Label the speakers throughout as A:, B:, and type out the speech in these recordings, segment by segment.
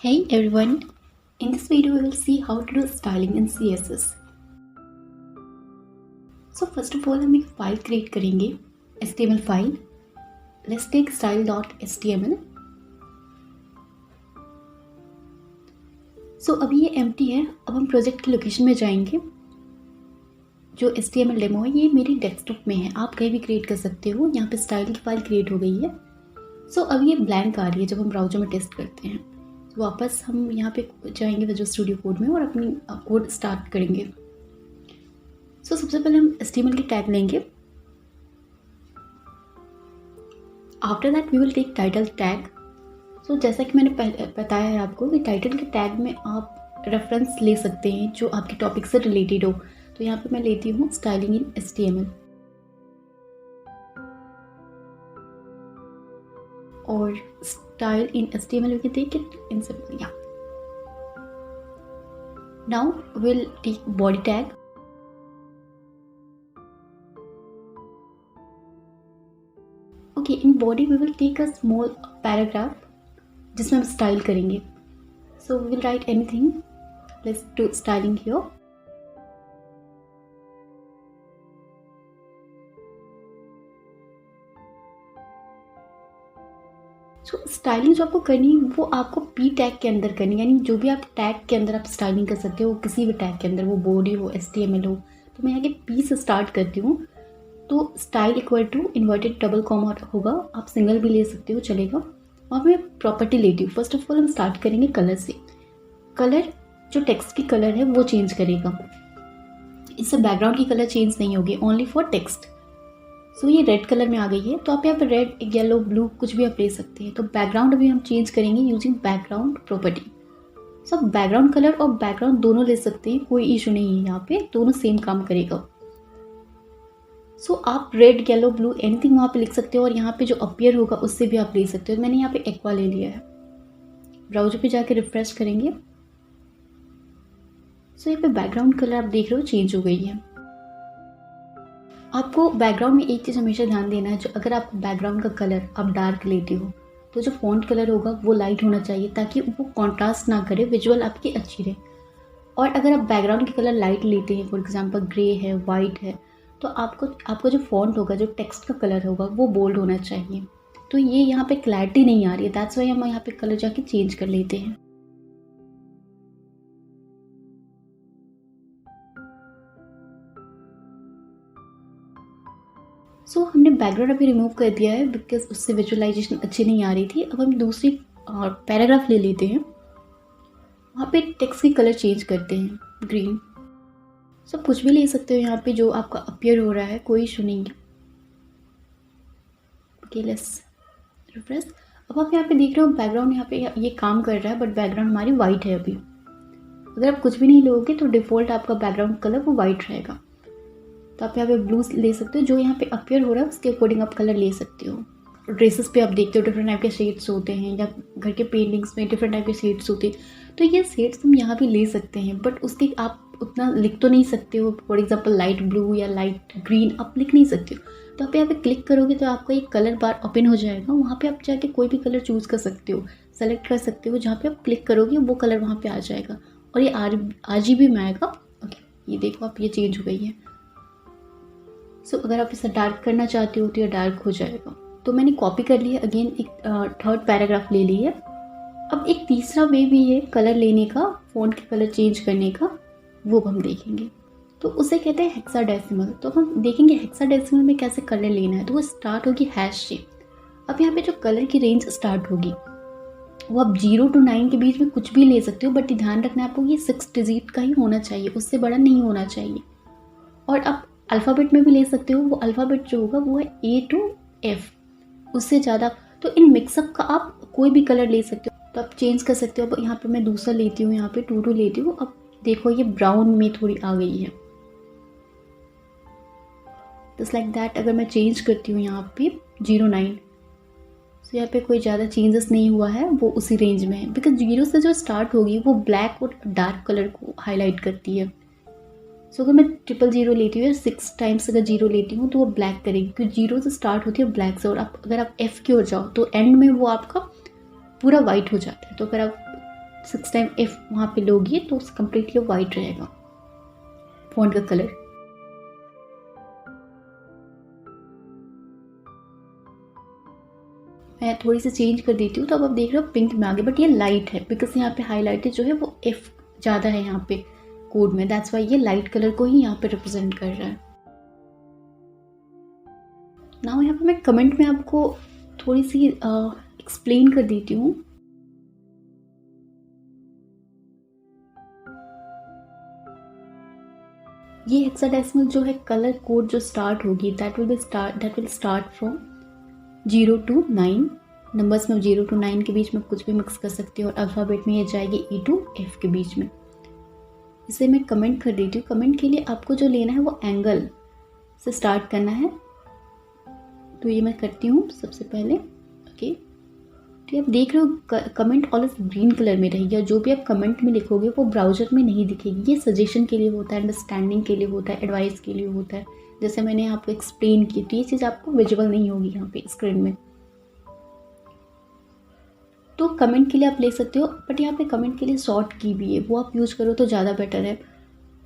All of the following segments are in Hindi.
A: Hey everyone, in this video we will see how to do styling in CSS. So first of all हम एक फाइल क्रिएट करेंगे HTML file. Let's take style.html. So अभी ये empty है. अब हम प्रोजेक्ट की लोकेशन में जाएंगे. जो HTML डेमो है ये मेरी डेस्कटॉप में है. आप कहीं भी क्रिएट कर सकते हो. यहाँ पे स्टाइल की फाइल क्रिएट हो गई है. सो अब ये ब्लैंक आ रही है जब हम ब्राउजर में टेस्ट करते हैं. तो वापस हम यहाँ पे जाएंगे विजुअल स्टूडियो कोड में और अपनी कोड स्टार्ट करेंगे. सो सबसे पहले हम HTML की टैग लेंगे. After that we will take title tag. So जैसा कि मैंने बताया है आपको कि टाइटल के टैग में आप रेफरेंस ले सकते हैं जो आपके टॉपिक से रिलेटेड हो. तो यहाँ पे मैं लेती हूँ स्टाइलिंग इन HTML और style in HTML we can take it in simple. Yeah. Now we'll take body tag. Okay, in body we will take a small paragraph जिसमें हम स्टाइल करेंगे. So we will write anything. Let's do styling here. So styling जो आपको करनी है वो आपको पी टैग के अंदर करनी है. यानी जो भी आप टैग के अंदर आप स्टाइलिंग कर सकते हो किसी भी टैग के अंदर, वो बॉडी हो HTML हो. तो मैं यहाँ के पी से स्टार्ट करती हूँ. तो style equal to inverted double comma होगा. आप सिंगल भी ले सकते हो, चलेगा. और मैं प्रॉपर्टी लेती हूँ. फर्स्ट ऑफ ऑल हम स्टार्ट करेंगे कलर से. कलर जो टेक्स्ट की कलर है वो चेंज करेगा. इससे बैकग्राउंड की कलर चेंज नहीं होगी, ओनली फॉर टेक्स्ट. सो ये रेड कलर में आ गई है. तो आप यहाँ पर रेड, येलो, ब्लू कुछ भी आप ले सकते हैं. तो बैकग्राउंड भी हम चेंज करेंगे यूजिंग बैकग्राउंड प्रॉपर्टी. सो आप बैकग्राउंड कलर और बैकग्राउंड दोनों ले सकते हैं, कोई इशू नहीं है. यहाँ पे दोनों सेम काम करेगा. सो आप रेड, येलो, ब्लू एनीथिंग वहाँ पे लिख सकते हो और यहाँ पे जो अपीयर होगा उससे भी आप ले सकते हो. मैंने यहाँ पे एक्वा ले लिया है. ब्राउजर पे जाके रिफ्रेश करेंगे. सो यहाँ पे बैकग्राउंड कलर आप देख रहे हो चेंज हो गई है. आपको बैकग्राउंड में एक चीज़ हमेशा ध्यान देना है. जो अगर आप बैकग्राउंड का कलर आप डार्क लेते हो तो जो फॉन्ट कलर होगा वो लाइट होना चाहिए ताकि वो कॉन्ट्रास्ट ना करे, विजुअल आपकी अच्छी रहे. और अगर आप बैकग्राउंड की कलर लाइट लेते हैं, फॉर एग्जांपल ग्रे है, वाइट है, तो आपका जो फॉन्ट होगा, जो टेक्स्ट का कलर होगा वो बोल्ड होना चाहिए. तो ये यहाँ पे क्लैरिटी नहीं आ रही है. दैट्स वाई हम यहाँ पे कलर जाके चेंज कर लेते हैं. सो हमने बैकग्राउंड अभी रिमूव कर दिया है बिकॉज उससे विजुअलाइजेशन अच्छी नहीं आ रही थी. अब हम दूसरी पैराग्राफ ले लेते हैं. वहाँ पे टेक्स्ट की कलर चेंज करते हैं, ग्रीन. सब कुछ भी ले सकते हो यहाँ पे जो आपका अपीयर हो रहा है, कोई इशू नहीं है. Okay, let's refresh. अब आप यहाँ पे देख रहे हो बैकग्राउंड यहाँ पे ये काम कर रहा है बट बैकग्राउंड हमारी वाइट है अभी. अगर आप कुछ भी नहीं लोगे तो डिफ़ॉल्ट आपका बैकग्राउंड कलर वो वाइट रहेगा. तो आप यहाँ पे ब्लू ले सकते हो. जो यहाँ पे अपीयर हो रहा है उसके अकॉर्डिंग आप कलर ले सकते हो. ड्रेसेस पे आप देखते हो डिफरेंट टाइप के शेड्स होते हैं, या घर के पेंटिंग्स में डिफरेंट टाइप के शेड्स होते हैं. तो ये शेड्स हम यहाँ भी ले सकते हैं बट उसके आप उतना लिख तो नहीं सकते हो. फॉर एग्जांपल लाइट ब्लू या लाइट ग्रीन आप लिख नहीं सकते हो. तो आप यहाँ पे क्लिक करोगे तो आपका एक कलर बार ओपन हो जाएगा. वहाँ पे आप जाके कोई भी कलर चूज़ कर सकते हो, सेलेक्ट कर सकते हो. जहाँ पे आप क्लिक करोगे वो कलर वहाँ पे आ जाएगा और ये RGB में आएगा. ओके, ये देखो आप, ये चेंज हो गई है. सो अगर आप इसे डार्क करना चाहते हो तो ये डार्क हो जाएगा. तो मैंने कॉपी कर लिया. अगेन एक थर्ड पैराग्राफ ले ली है. अब एक तीसरा वे भी है कलर लेने का, फ़ॉन्ट के कलर चेंज करने का, वो हम देखेंगे. तो उसे कहते हैं हेक्साडेसिमल. तो हम देखेंगे हेक्साडेसिमल में कैसे कलर लेना है. तो वो स्टार्ट होगी हैश से. अब यहाँ पे जो कलर की रेंज स्टार्ट होगी वो आप 0 to 9 के बीच में कुछ भी ले सकते हो. बट ध्यान रखना है आपको ये 6 डिजिट का ही होना चाहिए, उससे बड़ा नहीं होना चाहिए. और आप अल्फ़ाबेट में भी ले सकते हो. वो अल्फ़ाबेट जो होगा वो है A to F, उससे ज़्यादा. तो इन मिक्सअप का आप कोई भी कलर ले सकते हो. तो आप चेंज कर सकते हो. अब यहाँ पे मैं दूसरा लेती हूँ, यहाँ पे 2 लेती हूँ. अब देखो ये ब्राउन में थोड़ी आ गई है. Just like that. अगर मैं चेंज करती हूँ यहाँ पे 09, तो यहाँ पे कोई ज़्यादा चेंजेस नहीं हुआ है, वो उसी रेंज में है. बिकॉज 0 से जो स्टार्ट होगी वो ब्लैक और डार्क कलर को हाईलाइट करती है. सो अगर मैं 000 लेती हूँ या 6 टाइम्स अगर 0 लेती हूँ तो वो ब्लैक करेगी क्योंकि 0 से स्टार्ट होती है ब्लैक से. और अगर आप F की ओर जाओ तो एंड में वो आपका पूरा वाइट हो जाता है. तो अगर आप 6 टाइम F वहाँ पे लोगे तो कम्प्लीटली वाइट रहेगा फ़ॉन्ट का कलर। मैं थोड़ी सी चेंज कर देती हूँ तो अब आप देख रहे हो पिंक में आ गया, बट ये लाइट है बिकॉज यहाँ पे हाईलाइटेड जो है वो F ज़्यादा है यहाँ पे कोड में, दैट्स वाई ये लाइट कलर को ही यहाँ पे रिप्रेजेंट कर रहा है। नाउ यहाँ पे मैं कमेंट में आपको थोड़ी सी एक्सप्लेन कर देती हूँ। ये हेक्साडेसिमल जो है कलर कोड जो स्टार्ट होगी that will start from 0 to 9 numbers में 0 to 9 के बीच में कुछ भी मिक्स कर सकते हो और अल्फ़ाबेट में ये जाएगी E to F के बीच में। इसे मैं कमेंट कर देती हूँ। कमेंट के लिए आपको जो लेना है वो एंगल से स्टार्ट करना है, तो ये मैं करती हूँ सबसे पहले। ओके, तो आप देख रहे हो कमेंट ऑलवेज ग्रीन कलर में रहेगी और जो भी आप कमेंट में लिखोगे वो ब्राउज़र में नहीं दिखेगी। ये सजेशन के लिए होता है, अंडरस्टैंडिंग के लिए होता है, एडवाइस के लिए होता है। जैसे मैंने आपको एक्सप्लेन की तो ये चीज़ आपको विजुअल नहीं होगी यहाँ पे स्क्रीन में। तो कमेंट के लिए आप ले सकते हो, बट यहाँ पे कमेंट के लिए शॉर्ट की भी है, वो आप यूज़ करो तो ज़्यादा बेटर है।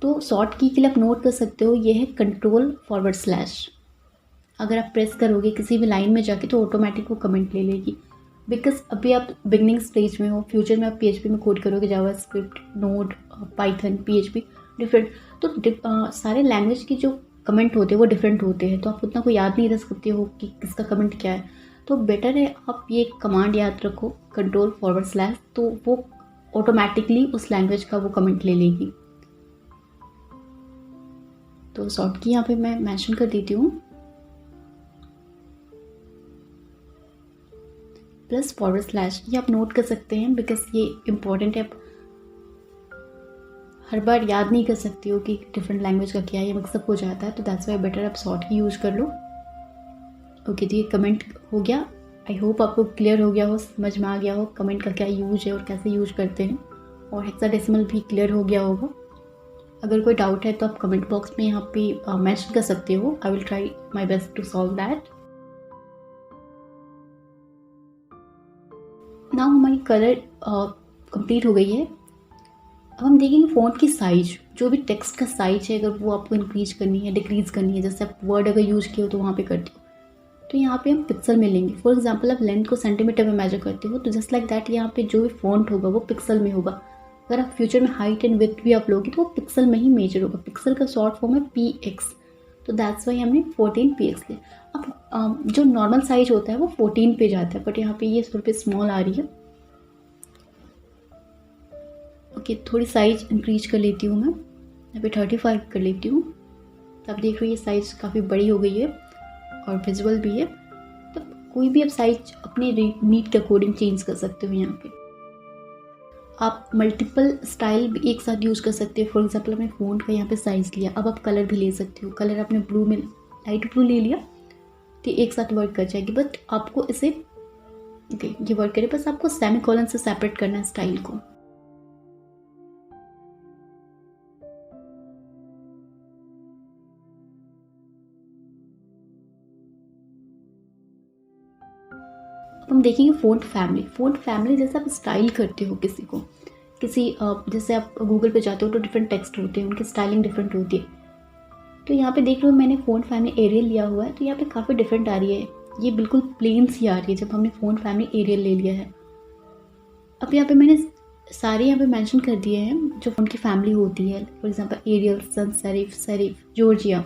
A: तो शॉर्ट की के लिए आप नोट कर सकते हो, ये है Ctrl/। अगर आप प्रेस करोगे किसी भी लाइन में जाके तो ऑटोमेटिक वो कमेंट ले लेगी, बिकॉज अभी आप बिगनिंग स्टेज में हो। फ्यूचर में आप PHP में कोड करोगे, JavaScript, node, Python, PHP different, तो सारे लैंग्वेज की जो कमेंट होते हैं वो डिफरेंट होते हैं, तो आप उतना को याद नहीं रख सकते हो कि किसका कमेंट क्या है। तो बेटर है आप ये कमांड याद रखो Ctrl/, तो वो ऑटोमेटिकली उस लैंग्वेज का वो कमेंट ले लेगी। तो शॉर्ट की यहाँ पे मैं मेंशन कर देती हूँ, +/। ये आप नोट कर सकते हैं बिकॉज ये इम्पॉर्टेंट है। आप हर बार याद नहीं कर सकती हो कि डिफरेंट लैंग्वेज का क्या है, ये मिक्सअप हो जाता है, तो दैट्स वाई बेटर आप शॉर्ट की यूज़ कर लो। ओके, तो ये कमेंट हो गया। आई होप आपको क्लियर हो गया हो, समझ में आ गया हो कमेंट का क्या यूज है और कैसे यूज करते हैं, और हेक्साडेसिमल भी क्लियर हो गया होगा। अगर कोई डाउट है तो आप कमेंट बॉक्स में यहाँ पे मेंशन कर सकते हो। I will try my best to solve that. Now हमारी कलर कंप्लीट हो गई है। अब हम देखेंगे फ़ॉन्ट की साइज, जो भी टेक्स्ट का साइज है अगर वो आपको इंक्रीज करनी है, डिक्रीज़ करनी है, जैसे आप वर्ड अगर यूज़ किए हो तो वहाँ पे करते हो, तो यहाँ पे हम पिक्सल में लेंगे। फॉर एग्जांपल आप लेंथ को सेंटीमीटर में मेजर करते हो, तो जस्ट लाइक दैट यहाँ पे जो भी फ़ॉन्ट होगा वो पिक्सल में होगा। अगर आप फ्यूचर में हाइट एंड विड्थ भी आप लोगे तो वो पिक्सल में ही मेजर होगा। पिक्सल का शॉर्ट फॉर्म है PX, तो दैट्स वाई हमने 14px लिया। अब जो नॉर्मल साइज होता है वो 14 पे जाता है, बट यहाँ पे ये थोड़ी पे स्मॉल आ रही है। ओके, थोड़ी साइज इंक्रीज कर लेती हूँ मैं, यहाँ पे 35 कर लेती हूँ। तो आप देख रहे हो ये साइज़ काफ़ी बड़ी हो गई है और विजुअल भी है। तो कोई भी आप साइज अपने नीड के अकॉर्डिंग चेंज कर सकते हो। यहाँ पे आप मल्टीपल स्टाइल भी एक साथ यूज़ कर सकते हो। फॉर एग्जांपल आपने फ़ॉन्ट का यहाँ पे साइज़ लिया, अब आप कलर भी ले सकते हो। कलर आपने ब्लू में लाइट ब्लू ले लिया तो एक साथ वर्क कर जाएगी, बट आपको इसे ओके ये वर्क करे, बस आपको सेमीकोलन से सेपरेट करना है स्टाइल को। हम देखेंगे फ़ॉन्ट फैमिली। फ़ॉन्ट फैमिली जैसे आप स्टाइल करते हो किसी को, जैसे आप गूगल पे जाते हो तो डिफरेंट टेक्स्ट होते हैं, उनकी स्टाइलिंग डिफरेंट होती है। तो यहाँ पे देख रहे हो मैंने फ़ॉन्ट फैमिली एरियल लिया हुआ है, तो यहाँ पे काफ़ी डिफरेंट आ रही है। ये बिल्कुल प्लेन सी आ रही है जब हमने फ़ॉन्ट फैमिली एरियल ले लिया है। अब यहाँ पे मैंने सारे यहाँ पे मेंशन कर दिए हैं जो फ़ॉन्ट की फैमिली होती है। For example Arial, sans serif, serif, Georgia.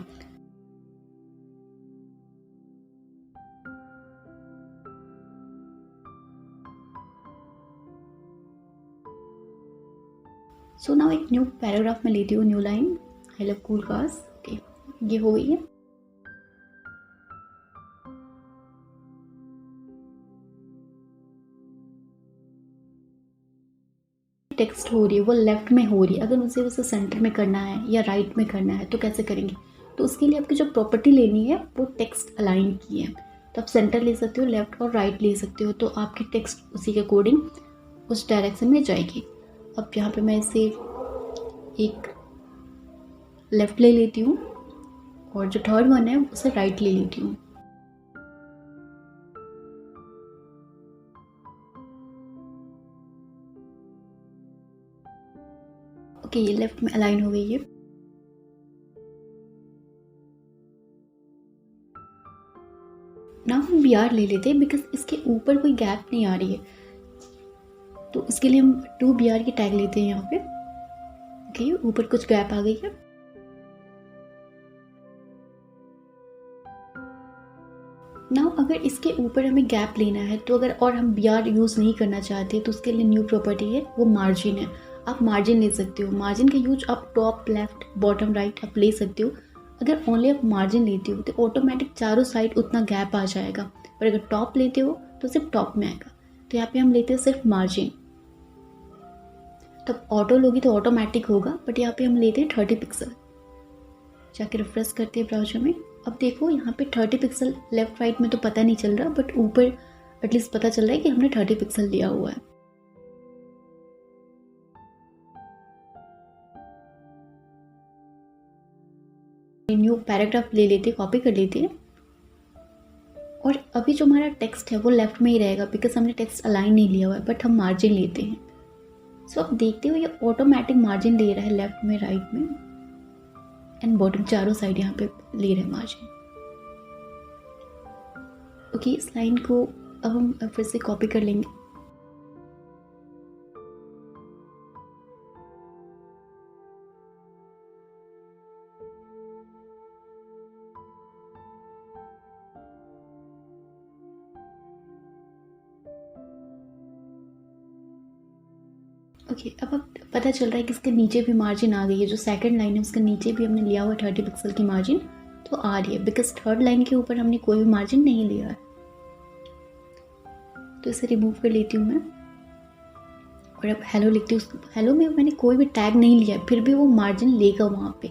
A: So now एक न्यू पैराग्राफ में लेती हूँ, new line, I love cool cars. Okay, ये हो गई है। टेक्स्ट हो रही है वो लेफ्ट में हो रही है, अगर मुझे उसे सेंटर में करना है या राइट में करना है तो कैसे करेंगे? तो उसके लिए आपकी जो प्रॉपर्टी लेनी है वो टेक्स्ट अलाइन की है। तो आप सेंटर ले सकते हो, लेफ्ट और राइट ले सकते हो, तो आपकी टेक्स्ट उसी के अकॉर्डिंग उस डायरेक्शन में जाएगी। अब यहाँ पे मैं इसे एक लेफ़्ट ले लेती हूँ और जो थर्ड वन है उसे राइट ले लेती हूँ। ओके, ये लेफ्ट में अलाइन हो गई है। नाउ हम BR ले लेते हैं बिकॉज इसके ऊपर कोई गैप नहीं आ रही है, तो इसके लिए हम 2BR की टैग लेते हैं यहाँ पे। ओके, ऊपर कुछ गैप आ गई है। नाउ अगर इसके ऊपर हमें गैप लेना है तो अगर और हम BR यूज़ नहीं करना चाहते तो उसके लिए न्यू प्रॉपर्टी है, वो मार्जिन है। आप मार्जिन ले सकते हो। मार्जिन का यूज आप टॉप, लेफ्ट, बॉटम, राइट आप ले सकते हो। अगर ओनली आप मार्जिन लेते हो तो ऑटोमेटिक चारों साइड उतना गैप आ जाएगा, पर अगर टॉप लेते हो तो सिर्फ टॉप में आएगा। तो यहाँ पे हम लेते हैं सिर्फ मार्जिन। तब ऑटो लोगी तो ऑटोमेटिक होगा, बट यहाँ पे हम लेते हैं 30 पिक्सल। जाके रिफ्रेश करते हैं ब्राउजर में। अब देखो यहाँ पे 30 पिक्सल लेफ्ट राइट में तो पता नहीं चल रहा, बट ऊपर एटलीस्ट पता चल रहा है कि हमने 30 पिक्सल लिया हुआ है। न्यू पैराग्राफ ले लेते, कॉपी कर लेते हैं। और अभी जो हमारा टेक्स्ट है वो लेफ्ट में ही रहेगा बिकॉज हमने टेक्स्ट अलाइन नहीं लिया हुआ है, बट हम मार्जिन लेते हैं। सो आप देखते हो ये ऑटोमेटिक मार्जिन ले रहा है लेफ्ट में, राइट में एंड बॉटम, चारों साइड यहाँ पे ले रहे हैं मार्जिन। ओके, इस लाइन को अब हम फिर से कॉपी कर लेंगे। ओके, अब पता चल रहा है कि इसके नीचे भी मार्जिन आ गई है। जो सेकंड लाइन है उसके नीचे भी हमने लिया हुआ 30 पिक्सल की मार्जिन, तो आ रही है बिकॉज थर्ड लाइन के ऊपर हमने कोई भी मार्जिन नहीं लिया है। तो इसे रिमूव कर लेती हूँ मैं और अब हेलो लिखती हूँ। हेलो में मैंने कोई भी टैग नहीं लिया है, फिर भी वो मार्जिन लेगा वहाँ पे,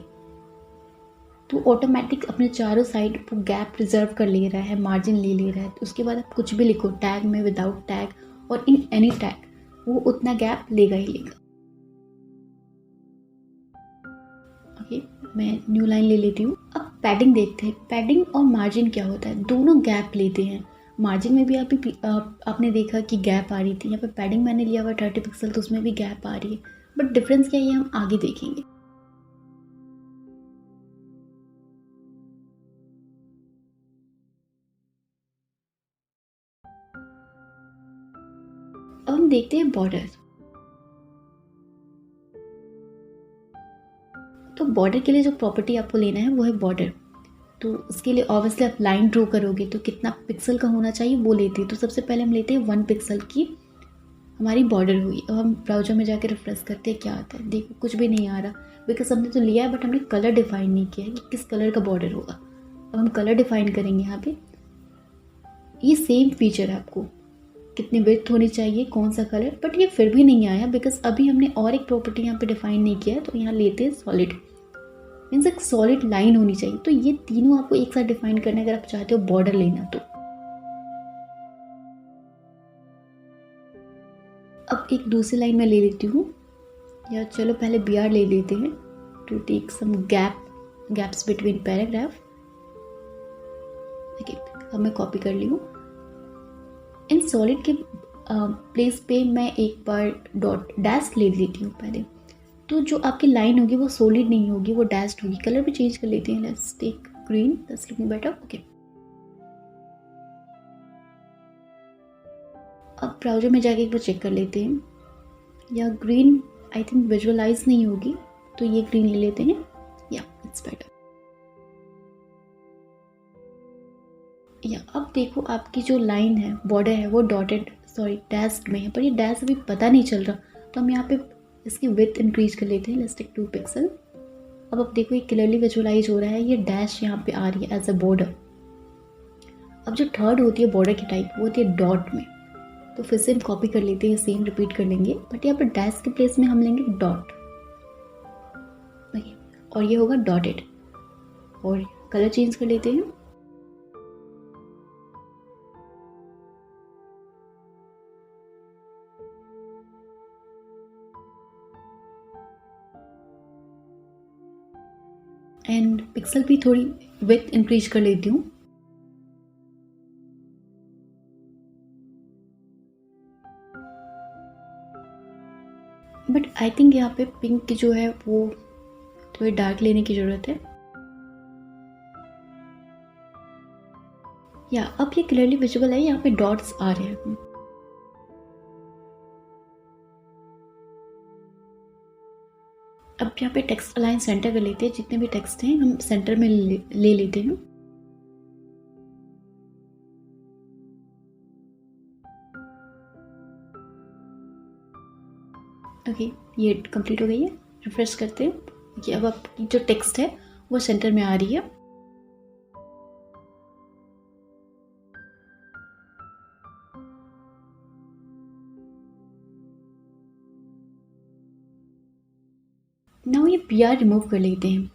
A: तो ऑटोमेटिक अपने चारों साइड वो गैप रिजर्व कर ले रहा है, मार्जिन ले रहा है। तो उसके बाद आप कुछ भी लिखो टैग में, विदाउट टैग और इन एनी टैग, वो उतना गैप लेगा ही लेगा। ओके, मैं न्यू लाइन ले लेती हूँ। अब पैडिंग देखते हैं। पैडिंग और मार्जिन क्या होता है, दोनों गैप लेते हैं। मार्जिन में भी आपने देखा कि गैप आ रही थी, यहाँ पे पैडिंग मैंने लिया हुआ 30 पिक्सल, तो उसमें भी गैप आ रही है, बट डिफरेंस क्या है ये हम आगे देखेंगे। अब हम देखते हैं बॉर्डर। तो बॉर्डर के लिए जो प्रॉपर्टी आपको लेना है वो है बॉर्डर। तो इसके लिए ऑब्वियसली आप लाइन ड्रॉ करोगे तो कितना पिक्सल का होना चाहिए वो लेते हैं। तो सबसे पहले हम लेते हैं 1 पिक्सल की हमारी बॉर्डर हुई। अब हम ब्राउजर में जाकर रिफ्रेश करते हैं क्या आता है। देखो कुछ भी नहीं आ रहा बिकॉज हमने तो लिया है बट हमने कलर डिफाइन नहीं किया है कि किस कलर का बॉर्डर होगा। अब हम कलर डिफाइन करेंगे यहाँ पे। ये सेम फीचर है, आपको कितनी विड्थ होनी चाहिए, कौन सा कलर, बट ये फिर भी नहीं आया बिकॉज अभी हमने और एक प्रॉपर्टी यहाँ पे डिफाइन नहीं किया है। तो यहाँ लेते हैं सॉलिड, मीन्स एक सॉलिड लाइन होनी चाहिए। तो ये तीनों आपको एक साथ डिफाइन करना है अगर आप चाहते हो बॉर्डर लेना तो। अब एक दूसरी लाइन में ले लेती हूँ, या चलो पहले BR ले लेते हैं to take some gaps between paragraph. Okay, अब मैं कॉपी कर ली हूँ। इन सॉलिड के प्लेस पे मैं एक बार डॉट डैश ले लेती हूँ पहले। तो जो आपकी लाइन होगी वो सॉलिड नहीं होगी, वो डैश्ड होगी। कलर भी चेंज कर लेते हैं, let's take green, that's looking better. Okay, अब ब्राउजर में जाके एक बार चेक कर लेते हैं, या ग्रीन आई थिंक विजुअलाइज नहीं होगी, तो ये ग्रीन ले लेते हैं। या इट्स बेटर। या अब देखो आपकी जो लाइन है, बॉर्डर है, वो डैश्ड में है, पर ये डैश अभी पता नहीं चल रहा। तो हम यहाँ पे इसकी विड्थ इंक्रीज कर लेते हैं, लेट्स टेक 2 पिक्सल। अब आप देखो ये क्लियरली विजुअलाइज हो रहा है, ये डैश यहाँ पे आ रही है एज अ बॉर्डर। अब जो थर्ड होती है बॉर्डर की टाइप, वो होती है डॉट में। तो फिर से हम कॉपी कर लेते हैं, सेम रिपीट कर लेंगे, बट यहाँ पर डैश के प्लेस में हम लेंगे डॉट। और ये होगा डॉटेड। और कलर चेंज कर लेते हैं। एंड पिक्सल भी थोड़ी विड्थ इंक्रीज कर लेती हूँ। बट आई थिंक यहाँ पे पिंक की जो है वो थोड़ी डार्क लेने की ज़रूरत है। या अब ये क्लियरली विजिबल है, यहाँ पे डॉट्स आ रहे हैं। अब यहाँ पे टेक्स्ट अलाइन सेंटर कर लेते हैं, जितने भी टेक्स्ट हैं हम सेंटर में ले लेते हैं। ओके, ये कंप्लीट हो गई है। रिफ्रेश करते हैं कि अब आपकी जो टेक्स्ट है वो सेंटर में आ रही है। नाउ ये PR रिमूव कर लेते हैं।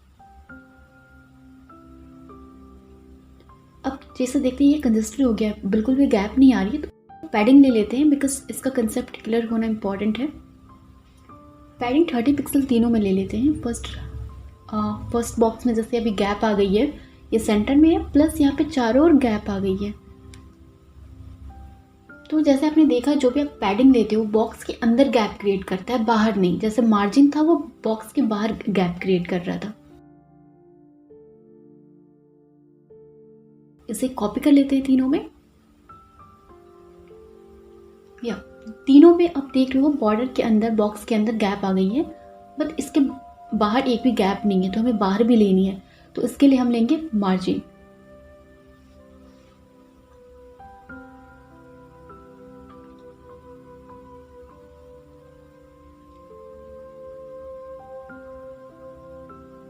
A: अब जैसे देखते हैं ये कंसिस्टेंट हो गया, बिल्कुल भी गैप नहीं आ रही है, तो पैडिंग ले लेते हैं बिकॉज इसका कंसेप्ट क्लियर होना इम्पॉर्टेंट है। पैडिंग 30 पिक्सल तीनों में ले लेते हैं। फर्स्ट बॉक्स में जैसे अभी गैप आ गई है, ये सेंटर में है, प्लस यहाँ पे चारों ओर गैप आ गई है। तो जैसे आपने देखा, जो भी आप पैडिंग लेते हो बॉक्स के अंदर गैप क्रिएट करता है, बाहर नहीं। जैसे मार्जिन था वो बॉक्स के बाहर गैप क्रिएट कर रहा था। इसे कॉपी कर लेते हैं तीनों में। या तीनों में आप देख रहे हो बॉर्डर के अंदर, बॉक्स के अंदर गैप आ गई है, बट इसके बाहर एक भी गैप नहीं है, तो हमें बाहर भी लेनी है। तो इसके लिए हम लेंगे मार्जिन।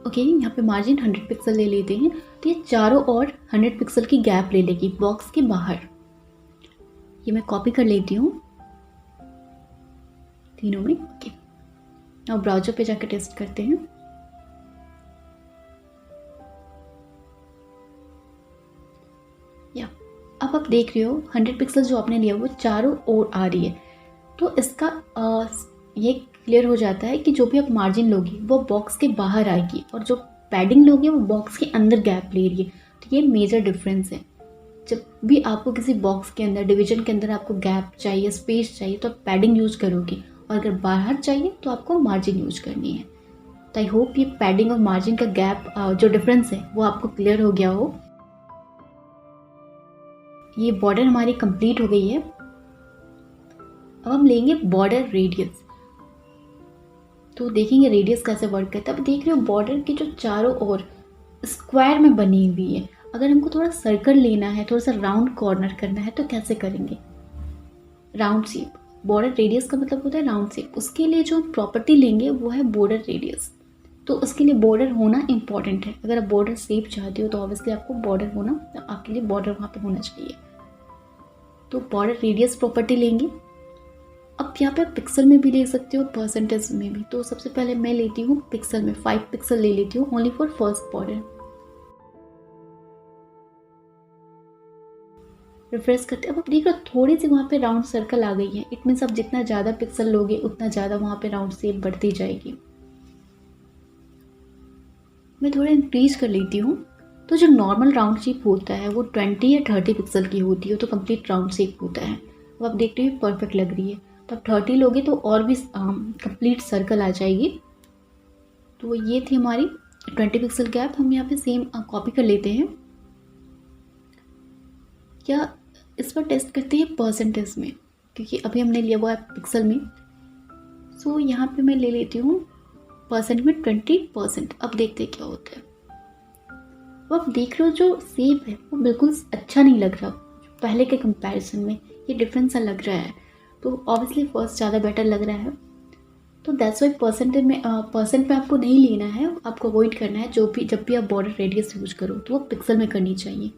A: ओके, यहाँ पे मार्जिन 100 पिक्सल ले लेते हैं, तो ये चारों ओर 100 पिक्सल की गैप ले लेगी बॉक्स के बाहर। ये मैं कॉपी कर लेती हूँ तीनों में। ओके, अब ब्राउज़र पे जाकर टेस्ट करते हैं। या अब आप देख रहे हो 100 पिक्सल जो आपने लिया वो चारों ओर आ रही है। तो इसका ये क्लियर हो जाता है कि जो भी आप मार्जिन लोगी वो बॉक्स के बाहर आएगी, और जो पैडिंग लोगे वो बॉक्स के अंदर गैप ले रही है। तो ये मेजर डिफरेंस है। जब भी आपको किसी बॉक्स के अंदर, डिवीजन के अंदर आपको गैप चाहिए, स्पेस चाहिए, तो आप पैडिंग यूज करोगे, और अगर बाहर चाहिए तो आपको मार्जिन यूज करनी है। तो आई होप ये पैडिंग और मार्जिन का गैप जो डिफरेंस है वो आपको क्लियर हो गया हो। ये बॉर्डर हमारी कंप्लीट हो गई है। अब हम लेंगे बॉर्डर रेडियस। तो देखेंगे रेडियस कैसे वर्क करता है। अब देख रहे हो बॉर्डर की जो चारों ओर स्क्वायर में बनी हुई है, अगर हमको थोड़ा सर्कल लेना है, थोड़ा सा राउंड कॉर्नर करना है, तो कैसे करेंगे? Round shape. बॉर्डर रेडियस का मतलब होता है राउंड शेप। उसके लिए जो प्रॉपर्टी लेंगे वो है बॉर्डर रेडियस। तो उसके लिए बॉर्डर होना इंपॉर्टेंट है। अगर आप बॉर्डर शेप चाहते हो तो ऑब्वियसली आपको बॉर्डर होना, आपके लिए बॉर्डर वहाँ पे होना चाहिए। तो बॉर्डर रेडियस प्रॉपर्टी लेंगे। अब यहाँ पे पिक्सल में भी ले सकते हो, परसेंटेज में भी। तो सबसे पहले मैं लेती हूँ पिक्सल में, 5 पिक्सल ले लेती हूँ only for first border. Refresh करते अब देख रहे हो थोड़ी सी वहाँ पे राउंड सर्कल आ गई है। इट मीन्स आप जितना ज़्यादा पिक्सल लोगे उतना ज़्यादा वहाँ पे राउंड शेप बढ़ती जाएगी। मैं थोड़ा इंक्रीज कर लेती हूँ। तो जो नॉर्मल राउंड शेप होता है वो 20 या 30 पिक्सल की होती है, तो कंप्लीट राउंड शेप होता है। अब आप देखते हो परफेक्ट लग रही है। तो आप 30 लोगे तो और भी कंप्लीट सर्कल आ जाएगी। तो ये थी हमारी 20 पिक्सल गैप। हम यहाँ पे सेम कॉपी कर लेते हैं। क्या इस पर टेस्ट करते हैं परसेंटेज में, क्योंकि अभी हमने लिया हुआ है पिक्सल में। सो यहाँ पे मैं ले लेती हूँ परसेंट में 20%। अब देखते हैं क्या होता है। अब आप देख रहे हो जो शेप है वो बिल्कुल अच्छा नहीं लग रहा पहले के कंपैरिजन में। ये डिफरेंस सा लग रहा है। तो ऑब्वियसली फर्स्ट ज़्यादा बेटर लग रहा है। तो दैट्स वाई परसेंट में आपको नहीं लेना है, आपको अवॉइड करना है। जब भी आप बॉर्डर रेडियस यूज करो तो वो पिक्सल में करनी चाहिए।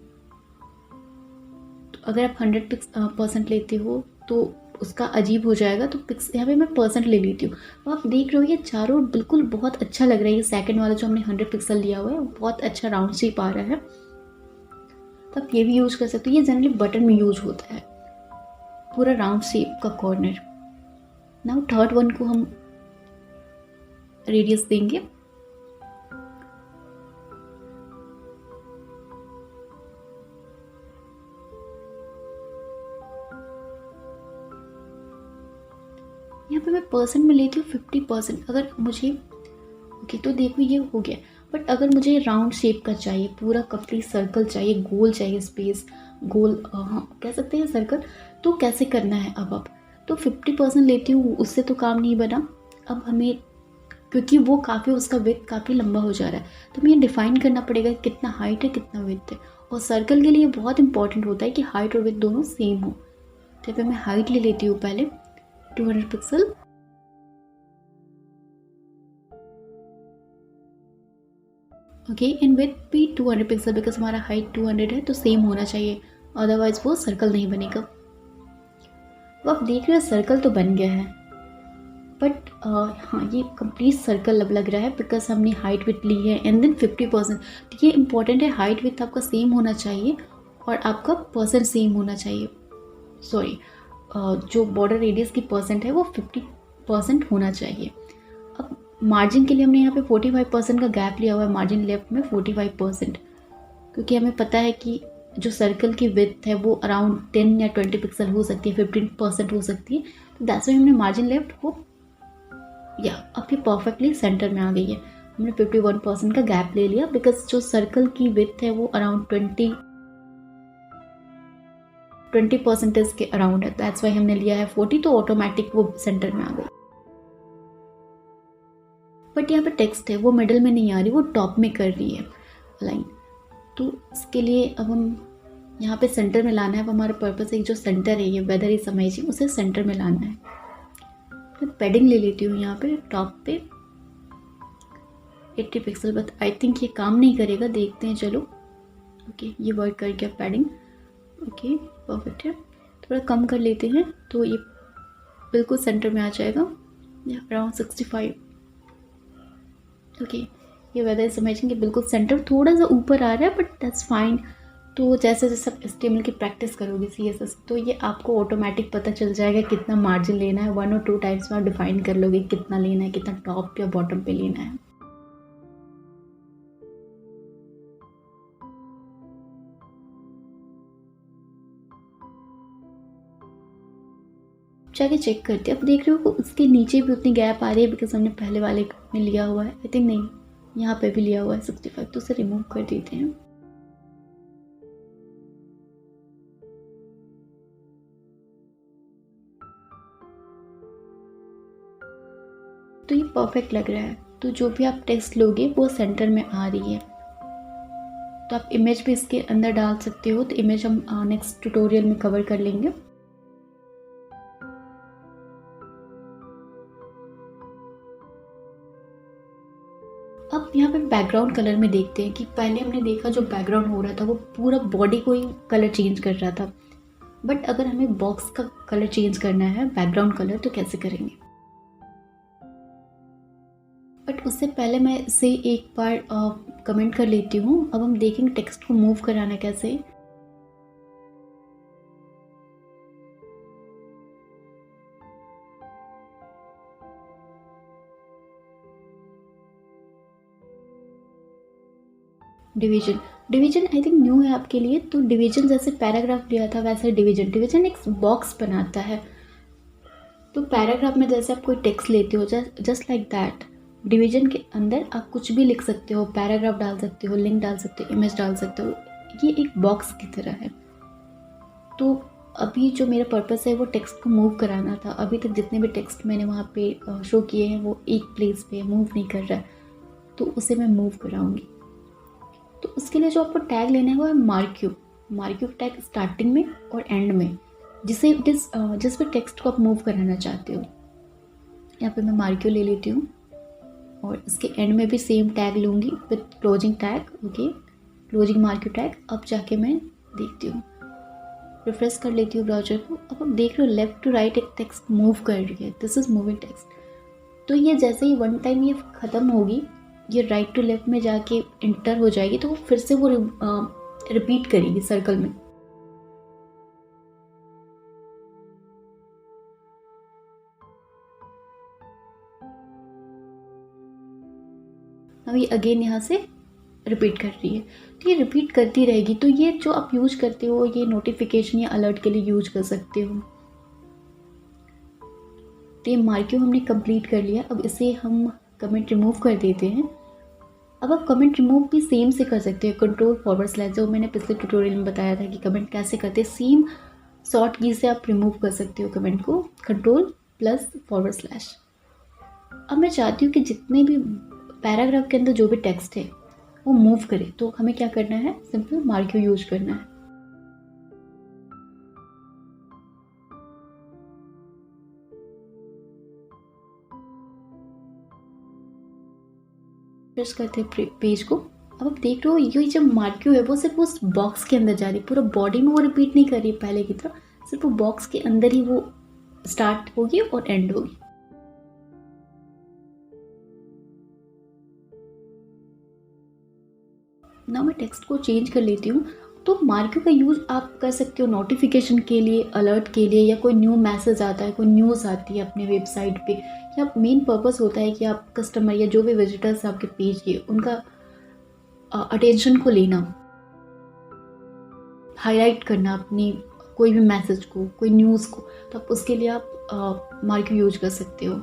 A: तो अगर आप 100% लेते हो तो उसका अजीब हो जाएगा। तो यहाँ पे मैं परसेंट ले लेती हूँ। तो आप देख रहे हो ये चारों बिल्कुल बहुत अच्छा लग रहा है। ये सेकंड वाला जो हमने 100 पिक्सल लिया हुआ है बहुत अच्छा राउंड शेप आ रहा है। तो आप ये भी यूज कर सकते हो। ये जनरली बटन में यूज होता है, पूरा राउंड शेप का कॉर्नर। नाउ थर्ड वन को हम रेडियस देंगे। यहाँ पे मैं परसेंट में लेती हूँ 50%। अगर मुझे ओके तो देखो ये हो गया, बट अगर मुझे राउंड शेप का चाहिए, पूरा कंप्लीट सर्कल चाहिए, गोल चाहिए, स्पेस गोल, हाँ कह सकते हैं सर्कल, तो कैसे करना है अब तो 50% लेती हूँ, उससे तो काम नहीं बना। अब हमें, क्योंकि वो काफ़ी, उसका विड्थ काफ़ी लंबा हो जा रहा है, तो हमें ये डिफाइन करना पड़ेगा कितना हाइट है कितना विड्थ है। और सर्कल के लिए बहुत इंपॉर्टेंट होता है कि हाइट और विड्थ दोनों सेम हो। तो फिर मैं हाइट ले लेती हूँ पहले 200 पिक्सल, ओके, एंड विड्थ भी 200 पिक्सल, बिकॉज हमारा हाइट 200 है तो सेम होना चाहिए, अदरवाइज वो सर्कल नहीं बनेगा। तो आप देख रहे हो सर्कल तो बन गया है, बट हाँ ये कंप्लीट सर्कल अब लग रहा है बिकॉज हमने हाइट विथ ली है एंड देन 50%। तो ये इंपॉर्टेंट है, हाइट विथ आपका सेम होना चाहिए और आपका परसेंट सेम होना चाहिए। सॉरी, जो बॉर्डर रेडियस की परसेंट है वो 50% होना चाहिए। अब मार्जिन के लिए हमने यहाँ पे 45% का गैप लिया हुआ है, मार्जिन लेफ्ट में 45%, क्योंकि हमें पता है कि जो सर्कल की विड्थ है वो अराउंड 10 या 20 पिक्सल हो सकती है, 15% हो सकती है। तो दैट्स वाई हमने मार्जिन लेफ्ट को, या अब ये परफेक्टली सेंटर में आ गई है। हमने 51% का गैप ले लिया बिकॉज जो सर्कल की विड्थ है वो अराउंड 20% के अराउंड है, दैट्स वाई हमने लिया है 40, तो ऑटोमेटिक वो सेंटर में आ गई। बट यहाँ पे टेक्स्ट है वो मिडल में नहीं आ रही, वो टॉप में कर रही है लाइन। तो इसके लिए अब हम यहाँ पे सेंटर में लाना है। अब हमारा पर्पस है जो सेंटर है, ये वेदर इज अमेजिंग, उसे सेंटर में लाना है। मैं पैडिंग ले लेती हूँ यहाँ पे टॉप पे 80 पिक्सल, बट आई थिंक ये काम नहीं करेगा, देखते हैं चलो। ओके ये वर्क कर गया पैडिंग, ओके परफेक्ट है। थोड़ा कम कर लेते हैं तो ये बिल्कुल सेंटर में आ जाएगा, अराउंड 65। ओके ये वेदर इज अमेजिंग, ये बिल्कुल सेंटर, थोड़ा सा ऊपर आ रहा है बट दैट्स फाइन। तो जैसे जैसे आप HTML की प्रैक्टिस करोगे CSS, तो ये आपको ऑटोमेटिक पता चल जाएगा कितना मार्जिन लेना है। 1 और 2 टाइम्स में आप डिफाइन कर लोगे कितना लेना है, कितना टॉप या बॉटम पे लेना है। जाके चेक करते हैं। अब देख रहे हो उसके नीचे भी उतनी गैप आ रही है बिकॉज हमने पहले वाले में लिया हुआ है, आई थिंक नहीं यहाँ पे भी लिया हुआ है 65, तो उसे रिमूव कर देते हैं। तो ये परफेक्ट लग रहा है। तो जो भी आप टेक्स्ट लोगे वो सेंटर में आ रही है। तो आप इमेज भी इसके अंदर डाल सकते हो, तो इमेज हम नेक्स्ट ट्यूटोरियल में कवर कर लेंगे। अब यहाँ पे बैकग्राउंड कलर में देखते हैं कि पहले हमने देखा जो बैकग्राउंड हो रहा था वो पूरा बॉडी को ही कलर चेंज कर रहा था, बट अगर हमें बॉक्स का कलर चेंज करना है बैकग्राउंड कलर, तो कैसे करेंगे। बट उससे पहले मैं इसे एक बार कमेंट कर लेती हूँ। अब हम देखेंगे टेक्स्ट को मूव कराना कैसे। Division, division I think new है आपके लिए। तो डिवीजन जैसे पैराग्राफ लिया था वैसे डिवीजन, डिवीजन एक बॉक्स बनाता है। तो पैराग्राफ में जैसे आप कोई टेक्स्ट लेते हो, जस्ट लाइक दैट डिवीजन के अंदर आप कुछ भी लिख सकते हो, पैराग्राफ डाल सकते हो, लिंक डाल सकते हो, इमेज डाल सकते हो। ये एक बॉक्स की तरह है। तो अभी जो मेरा पर्पस है वो टेक्स्ट को मूव कराना था। अभी तक जितने भी टेक्स्ट मैंने वहाँ पे शो किए हैं वो एक प्लेस पे मूव नहीं कर रहा है, तो उसे मैं मूव कराऊंगी। तो उसके लिए जो आपको टैग लेना है वो है मार्क्यू। मार्क्यू टैग स्टार्टिंग में और एंड में, जिस भी टेक्स्ट को आप मूव कराना चाहते हो। यहाँ पे मैं मार्क्यू ले लेती हूँ और इसके एंड में भी सेम टैग लूँगी with closing tag. Okay closing marquee tag. अब जाके मैं देखती हूँ, रिफ्रेश कर लेती हूँ ब्राउजर को। अब आप देख रहे हो लेफ्ट टू राइट एक टेक्स्ट मूव कर रही है, दिस इज मूविंग टेक्स्ट। तो ये जैसे ही वन टाइम ये ख़त्म होगी, ये राइट टू लेफ्ट में जाके इंटर हो जाएगी, तो वो फिर से वो रिपीट करेगी सर्कल में। अब ये अगेन यहाँ से रिपीट कर रही है, तो ये रिपीट करती रहेगी। तो ये जो आप यूज करते हो ये नोटिफिकेशन या अलर्ट के लिए यूज कर सकते हो। तो ये मार्क्यू हमने कंप्लीट कर लिया। अब इसे हम कमेंट रिमूव कर देते हैं। अब आप कमेंट रिमूव भी सेम से कर सकते हो, कंट्रोल/, जो मैंने पिछले ट्यूटोरियल में बताया था कि कमेंट कैसे करते हैं, सेम शॉर्ट की से आप रिमूव कर सकते हो कमेंट को, कंट्रोल+/। अब मैं चाहती हूँ कि जितने भी पैराग्राफ के अंदर जो भी टेक्स्ट है वो मूव करे, तो हमें क्या करना है, सिंपल मार्क्यू यूज करना है। प्रेस करते हैं पेज को। अब आप देख रहे हो ये जो मार्क्यू है वो सिर्फ उस बॉक्स के अंदर जा रही है, पूरा बॉडी में वो रिपीट नहीं कर रही है पहले की तरह, सिर्फ वो बॉक्स के अंदर ही वो स्टार्ट होगी और एंड होगी। ना मैं टेक्स्ट को चेंज कर लेती हूँ। तो मार्क्यू का यूज़ आप कर सकते हो नोटिफिकेशन के लिए, अलर्ट के लिए, या कोई न्यू मैसेज आता है, कोई न्यूज़ आती है अपने वेबसाइट पे, या मेन पर्पस होता है कि आप कस्टमर या जो भी विजिटर्स आपके पेज के उनका अटेंशन को लेना, हाईलाइट करना अपनी कोई भी मैसेज को, कोई न्यूज़ को, तो आप उसके लिए आप मार्क्यू यूज कर सकते हो।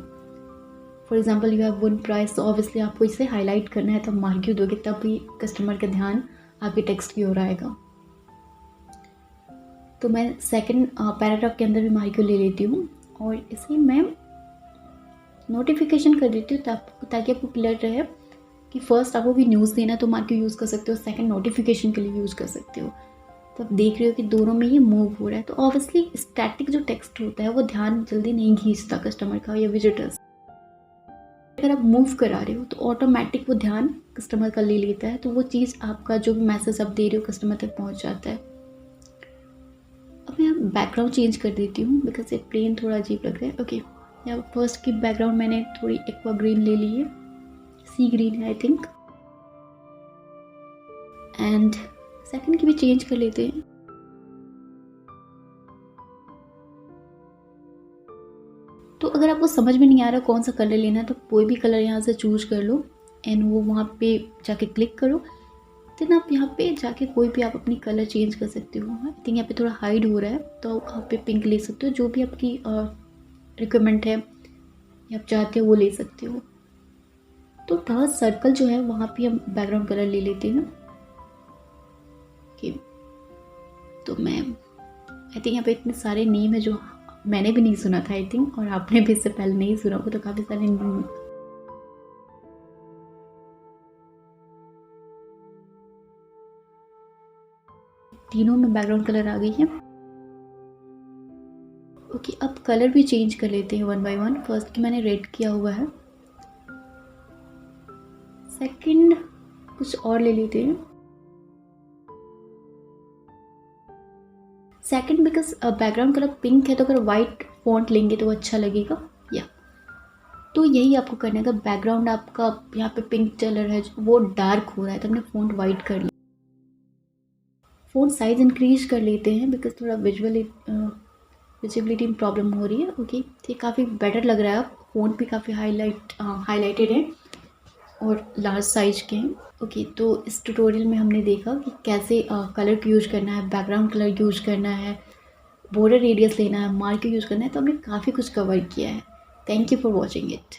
A: For example you have one price, तो ऑब्वियसली आपको इसे हाईलाइट करना है, तब मार्क्यू दोगे, तब भी कस्टमर का ध्यान आपके टेक्स्ट की ओर आएगा। तो मैं सेकंड पैराग्राफ के अंदर भी मार्क्यू ले लेती हूँ और इसे मैं नोटिफिकेशन कर देती हूँ ताकि आपको क्लियर रहे कि फर्स्ट आपको भी न्यूज़ देना तो मार्क्यू यूज़ कर सकते हो, सेकंड नोटिफिकेशन के लिए यूज़ कर सकते हो। तो आप देख रहे हो कि दोनों में ये मूव हो रहा है। तो ऑब्वियसली स्टैटिक जो टेक्स्ट होता है वो ध्यान जल्दी नहीं खींचता कस्टमर का या विजिटर्स। अगर आप मूव करा रहे हो तो ऑटोमेटिक वो ध्यान कस्टमर का ले लेता है, तो वो चीज़ आपका जो भी मैसेज आप दे रहे हो कस्टमर तक पहुंच जाता है। अब मैं बैकग्राउंड चेंज कर देती हूँ बिकॉज ये प्लेन थोड़ा अजीब लग रहा है। ओके, यहाँ फर्स्ट की बैकग्राउंड मैंने थोड़ी एक्वा ग्रीन ले ली है, सी ग्रीन है आई थिंक, एंड सेकंड की भी चेंज कर लेते हैं। तो अगर आपको समझ में नहीं आ रहा कौन सा कलर लेना है तो कोई भी कलर यहाँ से चूज कर लो एंड वो वहाँ पे जाके क्लिक करो। देन आप यहाँ पे जाके कोई भी आप अपनी कलर चेंज कर सकते हो। आई थिंक यहाँ पे थोड़ा हाइड हो रहा है तो आप पे पिंक ले सकते हो, जो भी आपकी रिक्वायरमेंट है या आप चाहते हो वो ले सकते हो। तो थर्ड सर्कल जो है वहाँ पे हम बैकग्राउंड कलर ले लेते हैं। ओके, तो मैं आई थिंक यहाँ पे इतने सारे नेम है जो मैंने भी नहीं सुना था आई थिंक, और आपने भी इससे पहले नहीं सुना होगा, तो काफ़ी सारे नेम। तीनों में बैकग्राउंड कलर आ गई है। ओके, अब कलर भी चेंज कर लेते हैं वन बाय वन। फर्स्ट की मैंने रेड किया हुआ है, सेकंड कुछ और ले लेते हैं। Second because background colour pink है तो अगर वाइट फॉन्ट लेंगे तो अच्छा लगेगा। या तो यही आपको करना है। अगर बैकग्राउंड आपका यहाँ पे पिंक कलर है वो डार्क हो रहा है तो हमने फॉन्ट वाइट कर लिया। फॉन्ट साइज इंक्रीज कर लेते हैं बिकॉज थोड़ा विजिबिलिटी में प्रॉब्लम हो रही है। ओके, ठीक, काफ़ी बेटर लग रहा है। अब फॉन्ट भी काफ़ी हाईलाइटेड है और लार्ज साइज के हैं। ओके, तो इस ट्यूटोरियल में हमने देखा कि कैसे कलर को यूज करना है, बैकग्राउंड कलर यूज करना है, बॉर्डर रेडियस लेना है, मार्क्यू यूज करना है। तो हमने काफ़ी कुछ कवर किया है। Thank you for watching it.